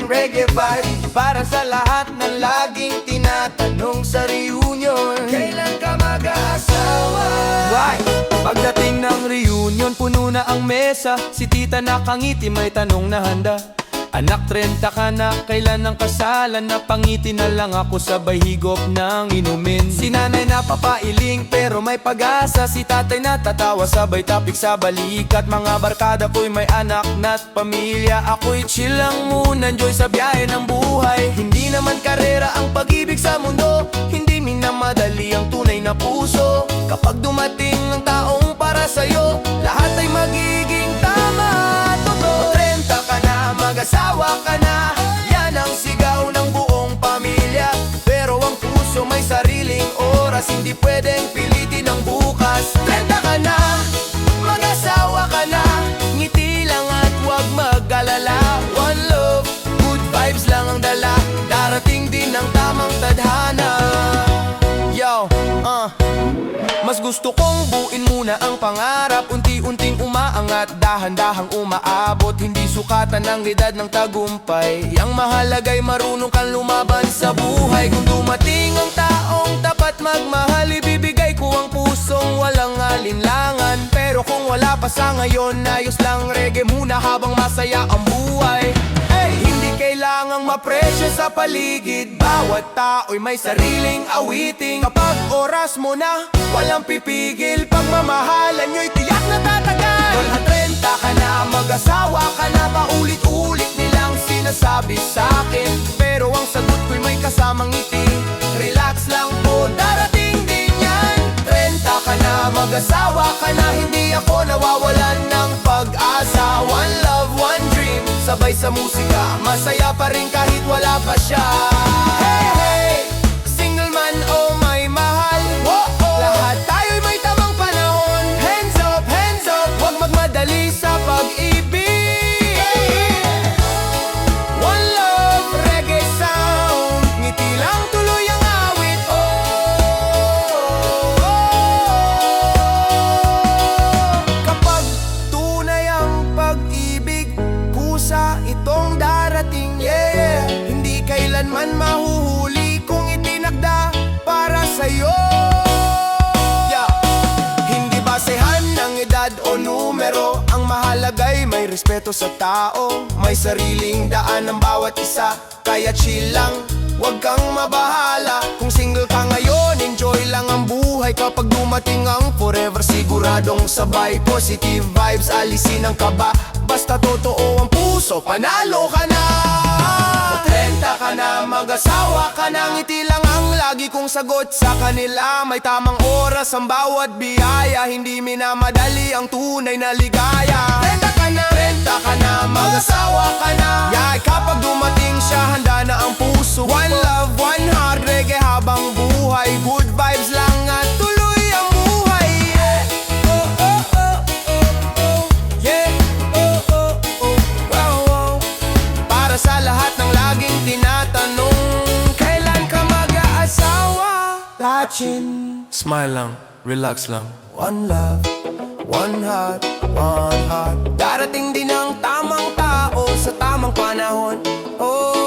reggae vibe. Para sa lahat ng laging tinatanong sa reunion, kailan ka mag-aasawa? Why? Pagdating ng reunion, puno na ang mesa. Si tita nakangiti, may tanong na handa. Anak, 30 ka na, kailan ang kasalan? Napangiti na lang ako sabay higop ng inumin. Si nanay napapailing pero may pag-asa. Si tatay natatawa sabay tapik sa balikat. Mga barkada ko'y may anak na't pamilya. Ako'y chill lang muna, enjoy sa biyahe ng buhay. Hindi naman karera ang pag-ibig sa mundo, hindi minamadali ang tunay na puso. Kapag dumating ang taong para sa'yo, lahat ay magiging tama. Totoo, 30 ka na, mag-asawa ka na, yan ang sigaw ng buong pamilya. Pero ang puso may sariling oras, hindi pwedeng pilitin ang bukas. 30 ka na, mag-asawa ka na, ngiti lang at huwag mag-alala. One love, good vibes lang ang dala, darating din ang tamang tadhana. Yo, mas gusto kong buuin muna ang pangarap, unti-unting umaangat, dahan-dahang umaabot. Hindi sukatan ang edad ng tagumpay, ang mahalaga'y marunong kang lumaban sa buhay. Kung dumating ang taong tapat magmahal, ibibigay ko ang pusong walang alinlangan. Pero kung wala pa sa ngayon, ayos lang, reggae muna habang masaya ang buhay. Hindi kailangang mapresyo sa paligid, bawat tao'y may sariling awiting. Kapag oras mo na, walang pipigil, pagmamahalan nyo'y tiyak na tatagal. Wala 30 ka na, mag-asawa ka na, paulit-ulit nilang sinasabi sa'kin. Pero ang sagot ko'y may kasamang ngiti, relax lang po, darating din yan. 30 ka na, mag-asawa ka na, hindi ako nawawalan ng pag-asa. One love, one dream, sabay sa musika, masaya pa rin kahit wala pa siya. Hey, hey, single man o may mahal, lahat tayo'y may tamang panahon. Hands up, huwag magmadali sa pag-ibig. One love, reggae sound, ngiti lang tuloy ang awit. Kapag tunay ang pag-ibig, kusa itong darating, yeah. Hindi kailanman mahuhuli kung itinakda para sa'yo. Hindi basehan ng edad o numero, ang mahalaga'y may respeto sa tao. May sariling daan ng bawat isa, kaya chill lang, huwag kang mabahala. Kung single ka ngayon, enjoy lang ang buhay. Kapag dumating ang forever, siguradong sabay positive vibes, alisin ang kaba. Basta totoo ang puso, panalo ka na. 30 ka na, mag-asawa ka na, ngiti lang ang lagi kong sagot sa kanila. May tamang oras ang bawat biyaya, hindi minamadali ang tunay na ligaya. 30 ka na, mag-asawa ka na, yeah, kapag dumating siya, handa na ang puso. One love, one heart, reggae habang buhay, good vibes lang at tuloy ang buhay. Para sa lahat ng laging tinatanong, kailan ka mag-aasawa? Lachin, smile lang, relax lang. One love, one heart, one heart, darating din ang tamang tao sa tamang panahon. Oh,